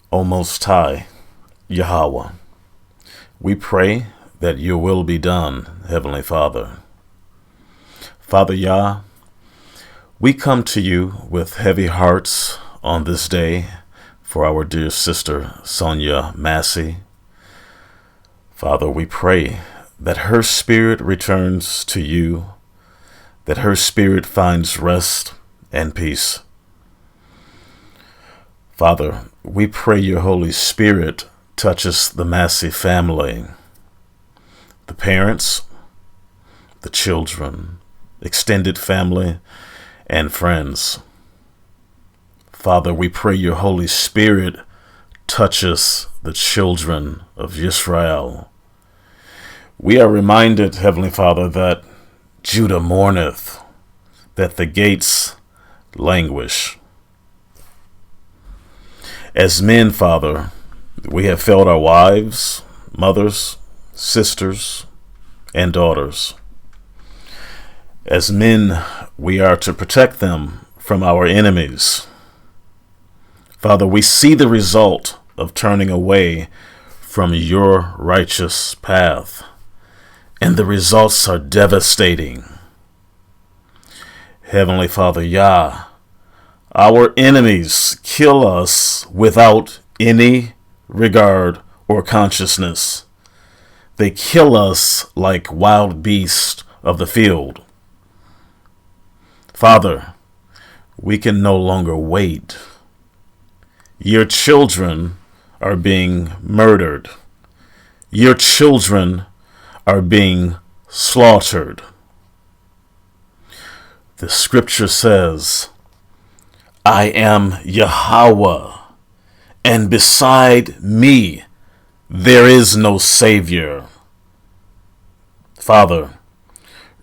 O Most High, Yahweh, we pray that your will be done, Heavenly Father. Father Yah, we come to you with heavy hearts on this day for our dear sister, Sonya Massey. Father, we pray that her spirit returns to you, that her spirit finds rest and peace. Father, we pray your Holy Spirit touches the Massey family, the parents, the children, extended family, and friends. Father, we pray your Holy Spirit touches the children of Israel. We are reminded, Heavenly Father, that Judah mourneth, that the gates languish. As men, Father, we have failed our wives, mothers, sisters, and daughters. As men, we are to protect them from our enemies. Father, we see the result of turning away from your righteous path, and the results are devastating. Heavenly Father, Yah, our enemies kill us without any regard or consciousness. They kill us like wild beasts of the field. Father, we can no longer wait. Your children are being murdered. Your children are being slaughtered. The scripture says, I am Yahweh, and beside me there is no Savior. Father,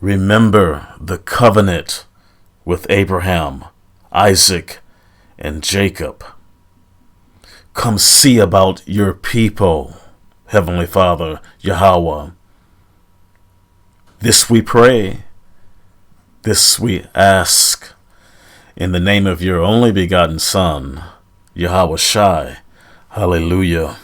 remember the covenant with Abraham, Isaac, and Jacob. Come see about your people, Heavenly Father, Yahweh. This we pray, this we ask, in the name of your only begotten Son, Yahweh Shai. Hallelujah.